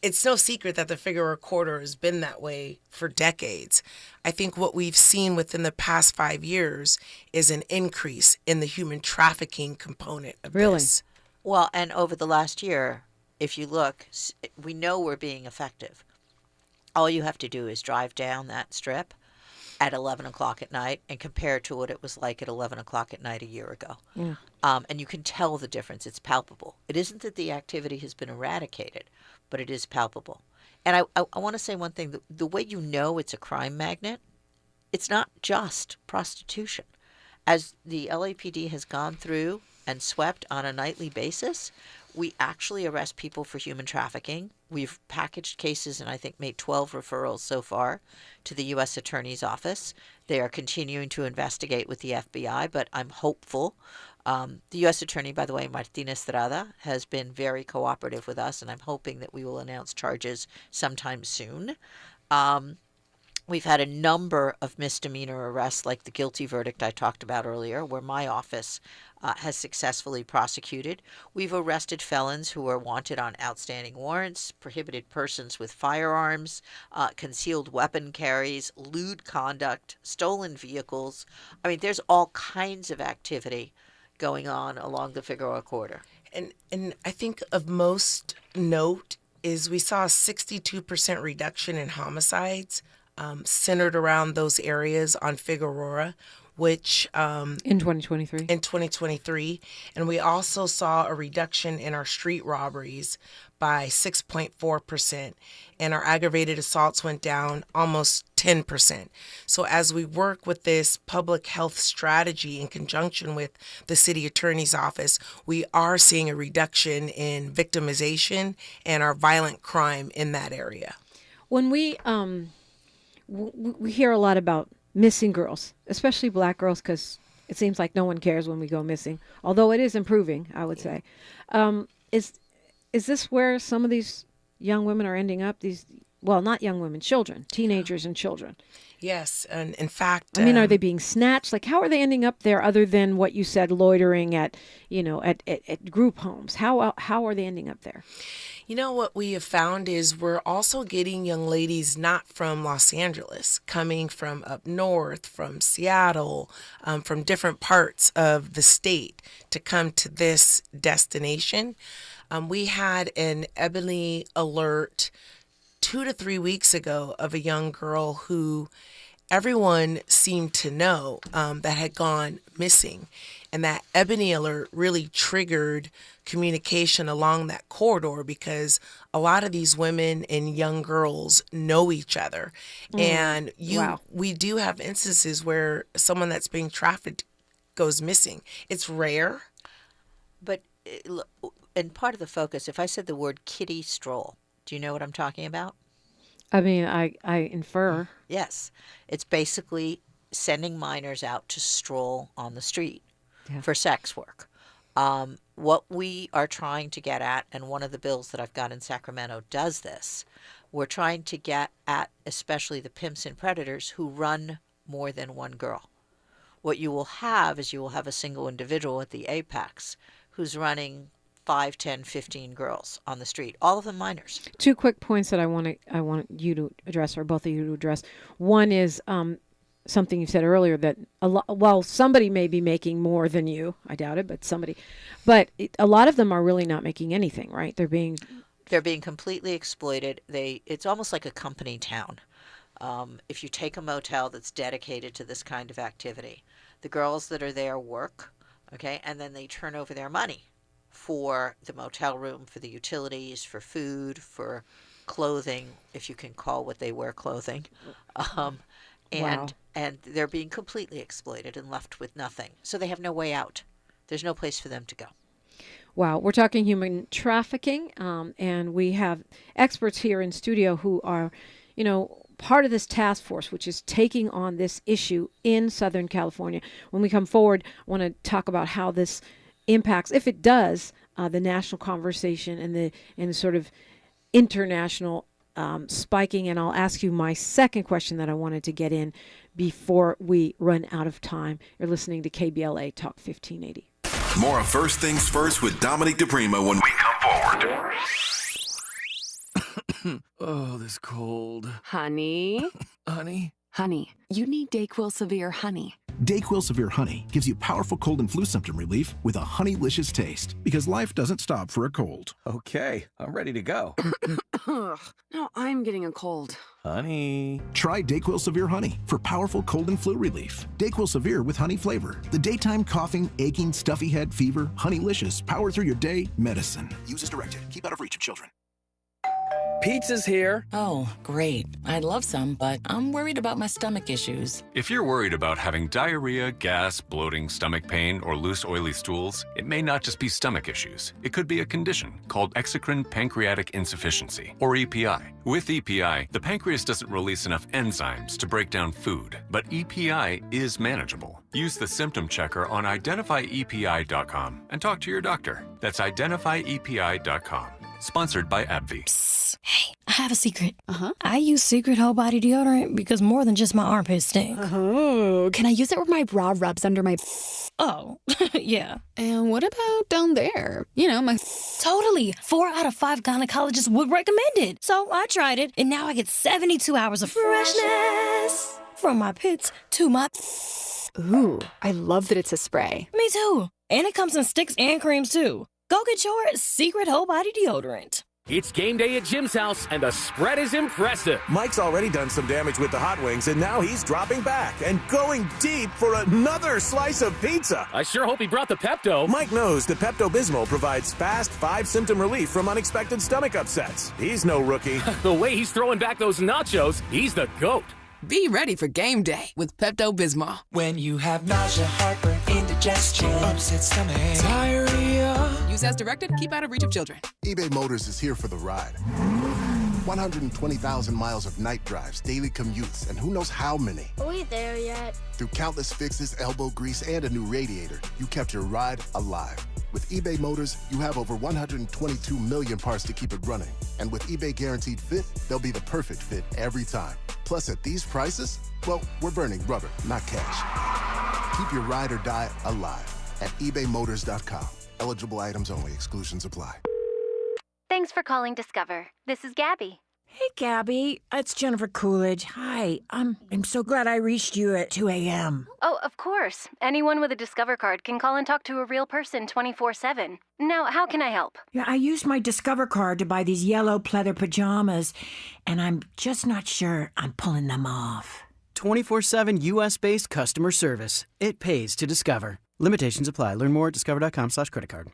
It's no secret that the Figueroa corridor has been that way for decades. I think what we've seen within the past 5 years is an increase in the human trafficking component of this. Well, and over the last year, if you look, we know we're being effective. All you have to do is drive down that strip at 11 o'clock at night and compare it to what it was like at 11 o'clock at night a year ago. Yeah. And you can tell the difference. It's palpable. It isn't that the activity has been eradicated, but it is palpable. And I want to say one thing. The way you know it's a crime magnet, it's not just prostitution. As the LAPD has gone through and swept on a nightly basis, we actually arrest people for human trafficking. We've packaged cases and I think made 12 referrals so far to the U.S. Attorney's Office. They are continuing to investigate with the FBI, but I'm hopeful. The U.S. Attorney, by the way, Martin Estrada, has been very cooperative with us, and I'm hoping that we will announce charges sometime soon. We've had a number of misdemeanor arrests, like the guilty verdict I talked about earlier, where my office has successfully prosecuted. We've arrested felons who are wanted on outstanding warrants, prohibited persons with firearms, concealed weapon carries, lewd conduct, stolen vehicles. I mean, there's all kinds of activity going on along the Figueroa corridor. And I think of most note is we saw a 62% reduction in homicides centered around those areas on Figueroa, which in 2023. In 2023, and we also saw a reduction in our street robberies by 6.4%, and our aggravated assaults went down almost 10%. So as we work with this public health strategy in conjunction with the city attorney's office, we are seeing a reduction in victimization and our violent crime in that area. When we hear a lot about missing girls, especially Black girls, because it seems like no one cares when we go missing, although it is improving, I would say. Is this where some of these young women are ending up? Well, not young women, children, teenagers and children. Yes, and in fact, I mean, are they being snatched? Like, how are they ending up there other than what you said, loitering at group homes? How are they ending up there? You know, what we have found is we're also getting young ladies not from Los Angeles, coming from up north, from Seattle, from different parts of the state to come to this destination. We had an Ebony alert 2 to 3 weeks ago of a young girl who everyone seemed to know that had gone missing. And that Ebony alert really triggered communication along that corridor because a lot of these women and young girls know each other. And we do have instances where someone that's being trafficked goes missing. It's rare. But, and part of the focus, if I said the word kiddie stroll, do you know what I'm talking about? I mean, I infer. Yes. It's basically sending minors out to stroll on the street. for sex work. What we are trying to get at, and one of the bills that I've got in Sacramento does this, we're trying to get at especially the pimps and predators who run more than one girl. What you will have is you will have a single individual at the apex who's running 5, 10, 15 girls on the street, all of them minors. 2 quick points that I want you to address, or both of you to address. One is something you said earlier, that somebody may be making more than you. I doubt it, but somebody. But a lot of them are really not making anything, right? They're being completely exploited. It's almost like a company town. If you take a motel that's dedicated to this kind of activity, the girls that are there work, okay, and then they turn over their money for the motel room, for the utilities, for food, for clothing, if you can call what they wear clothing. And they're being completely exploited and left with nothing. So they have no way out. There's no place for them to go. Wow. We're talking human trafficking, and we have experts here in studio who are, part of this task force, which is taking on this issue in Southern California. When we come forward, I want to talk about how this impacts, if it does, the national conversation and the sort of international spiking. And I'll ask you my second question that I wanted to get in before we run out of time. You're listening to KBLA Talk 1580. More of First Things First with Dominic DePrimo when we come forward. Oh, this cold. Honey? Honey? Honey, you need DayQuil Severe Honey. DayQuil Severe Honey gives you powerful cold and flu symptom relief with a honeylicious taste, because life doesn't stop for a cold. Okay, I'm ready to go. Now I'm getting a cold. Honey. Try DayQuil Severe Honey for powerful cold and flu relief. DayQuil Severe with honey flavor. The daytime coughing, aching, stuffy head, fever, honeylicious, power through your day medicine. Use as directed. Keep out of reach of children. Pizza's here. Oh, great. I'd love some, but I'm worried about my stomach issues. If you're worried about having diarrhea, gas, bloating, stomach pain, or loose, oily stools, it may not just be stomach issues. It could be a condition called exocrine pancreatic insufficiency, or EPI. With EPI, the pancreas doesn't release enough enzymes to break down food, but EPI is manageable. Use the symptom checker on identifyepi.com and talk to your doctor. That's identifyepi.com. Sponsored by AbbVie. Psst. Hey, I have a secret. I use Secret Whole Body Deodorant because more than just my armpits stink. Oh, can I use it where my bra rubs under my... Oh, yeah. And what about down there? My... Totally. 4 out of 5 gynecologists would recommend it. So I tried it, and now I get 72 hours of freshness. From my pits to my... Ooh, I love that it's a spray. Me too. And it comes in sticks and creams too. Go get your Secret Whole Body Deodorant. It's game day at Jim's house, and the spread is impressive. Mike's already done some damage with the hot wings, and now he's dropping back and going deep for another slice of pizza. I sure hope he brought the Pepto. Mike knows that Pepto-Bismol provides fast 5-symptom relief from unexpected stomach upsets. He's no rookie. The way he's throwing back those nachos, he's the GOAT. Be ready for game day with Pepto-Bismol. When you have nausea, heartburn, indigestion, upset stomach, diarrhea. Use as directed. Keep out of reach of children. eBay Motors is here for the ride. 120,000 miles of night drives, daily commutes, and who knows how many. Are we there yet? Through countless fixes, elbow grease, and a new radiator, you kept your ride alive. With eBay Motors, you have over 122 million parts to keep it running. And with eBay Guaranteed Fit, they'll be the perfect fit every time. Plus, at these prices, well, we're burning rubber, not cash. Keep your ride or die alive at ebaymotors.com. Eligible items only. Exclusions apply. Thanks for calling Discover. This is Gabby. Hey, Gabby. It's Jennifer Coolidge. Hi. I'm so glad I reached you at 2 a.m. Oh, of course. Anyone with a Discover card can call and talk to a real person 24/7. Now, how can I help? Yeah, I used my Discover card to buy these yellow pleather pajamas, and I'm just not sure I'm pulling them off. 24/7 U.S.-based customer service. It pays to Discover. Limitations apply. Learn more at discover.com/creditcard.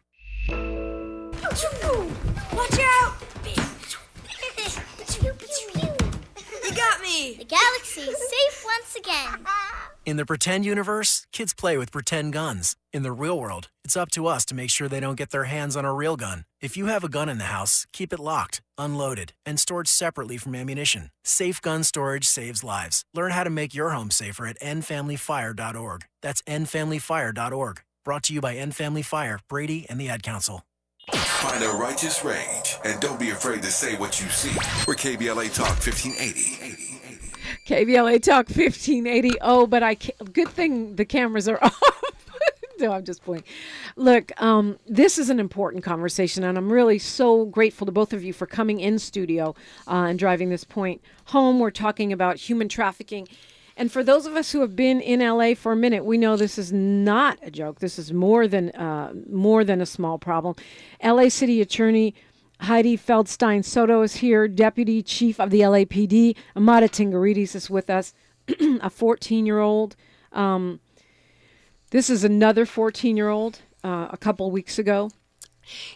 Watch out! You got me! The galaxy is safe once again. In the pretend universe, kids play with pretend guns. In the real world, it's up to us to make sure they don't get their hands on a real gun. If you have a gun in the house, keep it locked, unloaded, and stored separately from ammunition. Safe gun storage saves lives. Learn how to make your home safer at endfamilyfire.org. That's endfamilyfire.org. Brought to you by End Family Fire, Brady, and the Ad Council. Find a righteous rage and don't be afraid to say what you see. We're KBLA Talk 1580. KBLA Talk 1580. Oh, but good thing the cameras are off. No, I'm just playing. Look, this is an important conversation, and I'm really so grateful to both of you for coming in studio and driving this point home. We're talking about human trafficking. And for those of us who have been in LA for a minute, we know this is not a joke. This is more than a small problem. LA City Attorney Hydee Feldstein Soto is here. Deputy Chief of the LAPD Emada Tingirides is with us. A 14-year-old. This is another 14-year-old a couple weeks ago.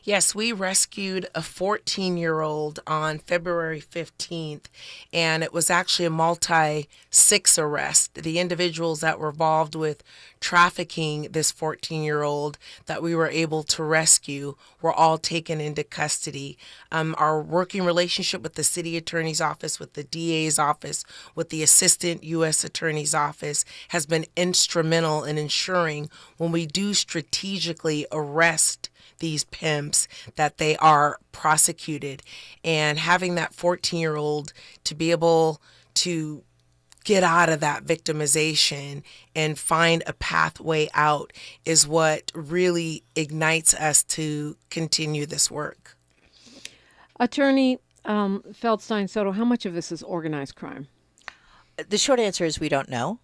Yes, we rescued a 14-year-old on February 15th, and it was actually a multi-6 arrest. The individuals that were involved with trafficking this 14-year-old that we were able to rescue were all taken into custody. Our working relationship with the city attorney's office, with the DA's office, with the assistant U.S. attorney's office has been instrumental in ensuring when we do strategically arrest these pimps that they are prosecuted. And having that 14-year-old to be able to get out of that victimization and find a pathway out is what really ignites us to continue this work. Attorney Feldstein Soto, how much of this is organized crime? The short answer is we don't know.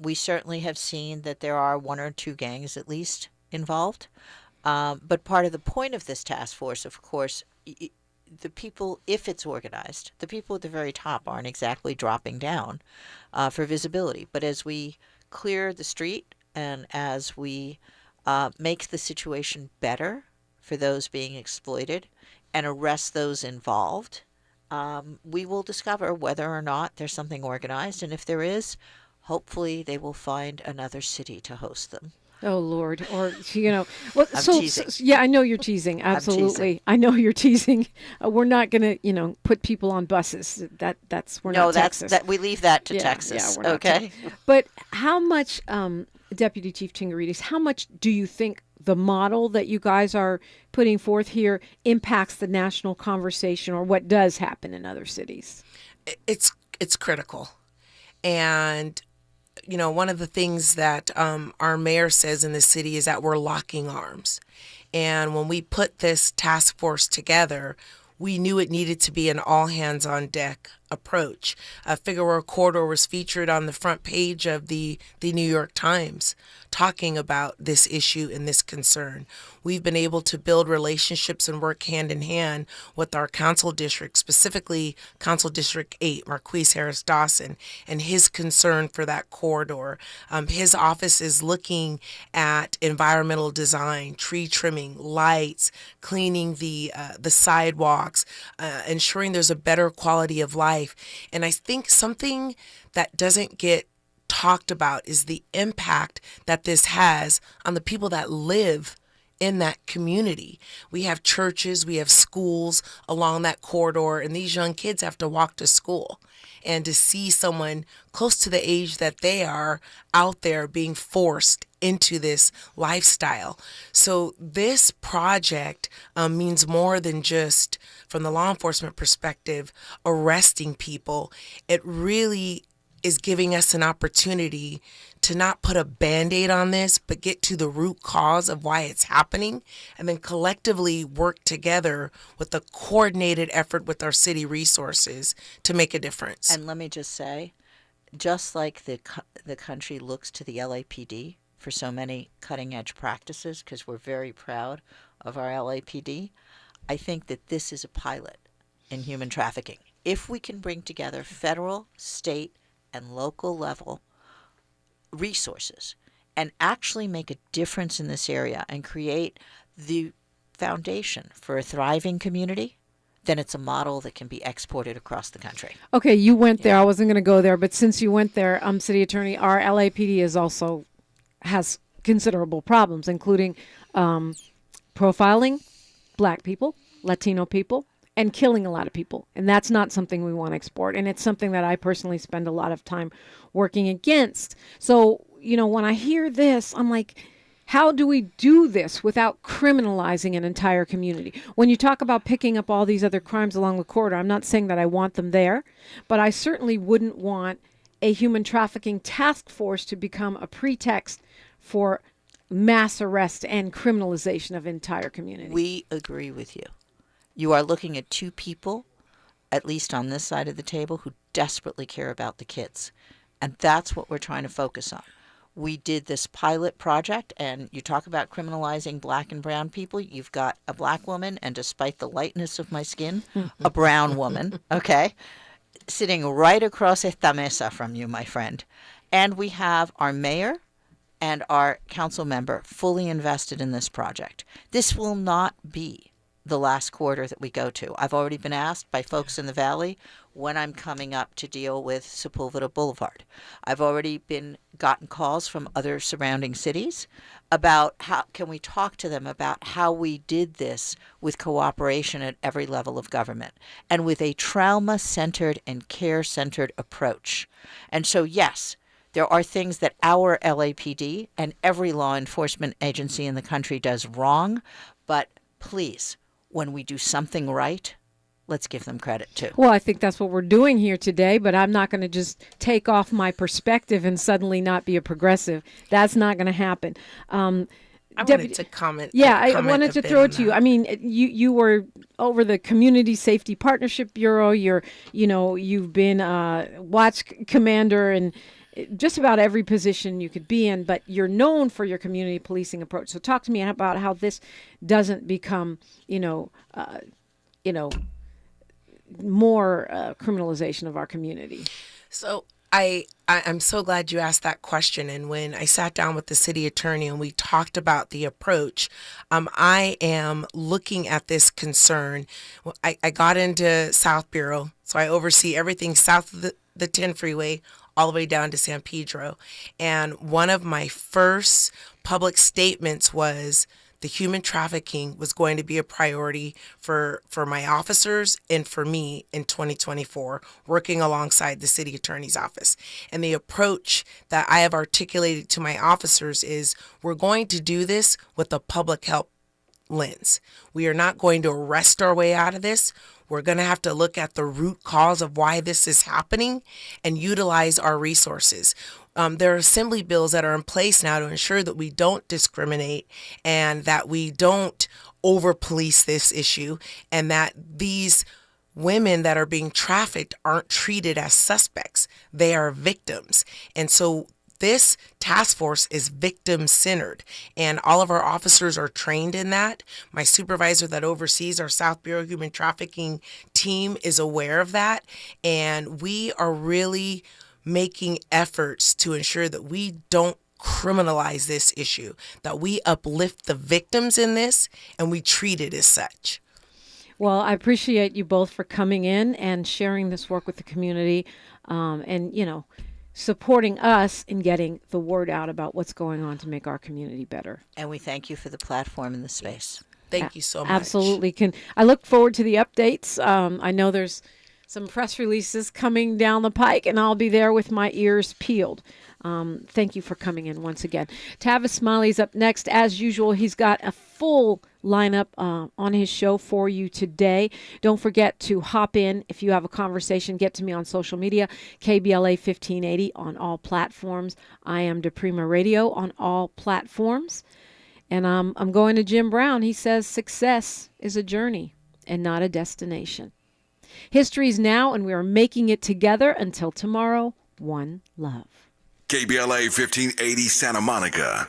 We certainly have seen that there are one or two gangs at least involved. But part of the point of this task force, of course, the people, if it's organized, the people at the very top aren't exactly dropping down for visibility. But as we clear the street and as we make the situation better for those being exploited and arrest those involved, we will discover whether or not there's something organized. And if there is, hopefully they will find another city to host them. Oh, Lord. Or, well, I'm so teasing. Yeah, I know you're teasing. Absolutely. I know you're teasing. We're not going to, put people on buses. We're not Texas. We leave that to Texas. Yeah, we're not okay. But how much, Deputy Chief Tingirides, how much do you think the model that you guys are putting forth here impacts the national conversation, or what does happen in other cities? It's critical. And one of the things that our mayor says in the city is that we're locking arms. And when we put this task force together, we knew it needed to be an all-hands-on-deck approach. Figueroa Corridor was featured on the front page of the New York Times talking about this issue and this concern. We've been able to build relationships and work hand in hand with our council district, specifically Council District 8, Marquise Harris Dawson, and his concern for that corridor. His office is looking at environmental design, tree trimming, lights, cleaning the sidewalks, ensuring there's a better quality of life. And I think something that doesn't get talked about is the impact that this has on the people that live in that community. We have churches, we have schools along that corridor, and these young kids have to walk to school. And to see someone close to the age that they are out there being forced into this lifestyle. So this project means more than just, from the law enforcement perspective, arresting people. It really is giving us an opportunity to not put a Band-Aid on this, but get to the root cause of why it's happening, and then collectively work together with a coordinated effort with our city resources to make a difference. And let me just say, just like the country looks to the LAPD for so many cutting-edge practices, because we're very proud of our LAPD, I think that this is a pilot in human trafficking. If we can bring together federal, state, and local level resources and actually make a difference in this area and create the foundation for a thriving community, then it's a model that can be exported across the country. Okay, you went there. I wasn't going to go there, but since you went there, City Attorney, our LAPD has considerable problems, including profiling Black people, Latino people, and killing a lot of people. And that's not something we want to export. And it's something that I personally spend a lot of time working against. So, when I hear this, I'm like, how do we do this without criminalizing an entire community? When you talk about picking up all these other crimes along the corridor, I'm not saying that I want them there, but I certainly wouldn't want a human trafficking task force to become a pretext for mass arrest and criminalization of entire community. We agree with you. You are looking at two people, at least on this side of the table, who desperately care about the kids. And that's what we're trying to focus on. We did this pilot project, and you talk about criminalizing black and brown people. You've got a black woman, and despite the lightness of my skin, a brown woman, okay, sitting right across esta mesa from you, my friend. And we have our mayor and our council member fully invested in this project. This will not be the last quarter that we go to. I've already been asked by folks in the Valley when I'm coming up to deal with Sepulveda Boulevard. I've already gotten calls from other surrounding cities about how can we talk to them about how we did this with cooperation at every level of government and with a trauma-centered and care-centered approach. And so, yes, there are things that our LAPD and every law enforcement agency in the country does wrong, but please, when we do something right, let's give them credit too. Well, I think that's what we're doing here today, but I'm not going to just take off my perspective and suddenly not be a progressive. That's not going to happen. I wanted to comment. Yeah, I wanted to throw it to you. I mean, you were over the Community Safety Partnership Bureau. You've been watch commander and just about every position you could be in, but you're known for your community policing approach. So talk to me about how this doesn't become, more criminalization of our community. So I'm so glad you asked that question. And when I sat down with the city attorney and we talked about the approach, I am looking at this concern. I got into South Bureau, so I oversee everything south of the 10 freeway all the way down to San Pedro. And one of my first public statements was the human trafficking was going to be a priority for my officers and for me in 2024, working alongside the city attorney's office. And the approach that I have articulated to my officers is we're going to do this with a public health lens. We are not going to arrest our way out of this. We're going to have to look at the root cause of why this is happening and utilize our resources. There are assembly bills that are in place now to ensure that we don't discriminate and that we don't over-police this issue and that these women that are being trafficked aren't treated as suspects. They are victims. And so this task force is victim-centered, and all of our officers are trained in that. My supervisor that oversees our South Bureau Human Trafficking team is aware of that, and we are really making efforts to ensure that we don't criminalize this issue, that we uplift the victims in this, and we treat it as such. Well, I appreciate you both for coming in and sharing this work with the community, and, supporting us in getting the word out about what's going on to make our community better. And we thank you for the platform and the space. Thank you so much. Absolutely. I look forward to the updates. I know there's some press releases coming down the pike, and I'll be there with my ears peeled. Thank you for coming in once again. Tavis Smiley's up next. As usual, he's got a full lineup on his show for you today. Don't forget to hop in. If you have a conversation, get to me on social media, KBLA 1580 on all platforms. I am DePrima Radio on all platforms. And I'm going to Jim Brown. He says success is a journey and not a destination. History is now, and we are making it together. Until tomorrow, one love. KBLA 1580 Santa Monica.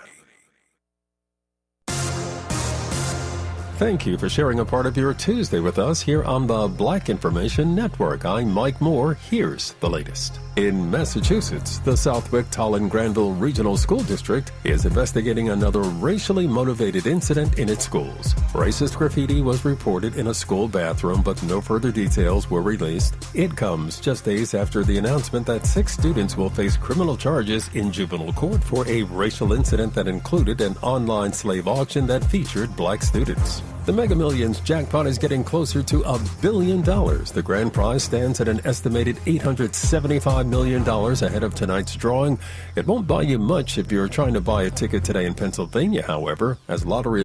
Thank you for sharing a part of your Tuesday with us here on the Black Information Network. I'm Mike Moore. Here's the latest. In Massachusetts, the Southwick-Tolland-Granville Regional School District is investigating another racially motivated incident in its schools. Racist graffiti was reported in a school bathroom, but no further details were released. It comes just days after the announcement that 6 students will face criminal charges in juvenile court for a racial incident that included an online slave auction that featured black students. The Mega Millions jackpot is getting closer to $1 billion. The grand prize stands at an estimated $875 million ahead of tonight's drawing. It won't buy you much if you're trying to buy a ticket today in Pennsylvania, however, as lottery